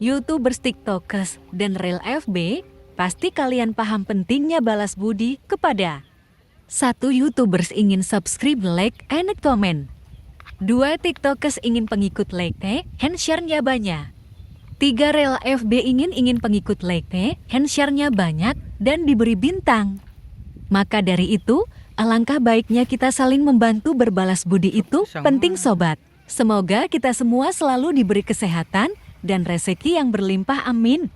YouTubers, TikTokers, dan Reel FB, pasti kalian paham pentingnya balas budi kepada 1. YouTubers ingin subscribe, like, and comment. 2. TikTokers ingin pengikut like, and share-nya banyak. 3. Reel FB ingin pengikut like, and share-nya banyak, dan diberi bintang. Maka dari itu, alangkah baiknya kita saling membantu. Berbalas budi itu penting sobat. Semoga kita semua selalu diberi kesehatan dan rezeki yang berlimpah, amin.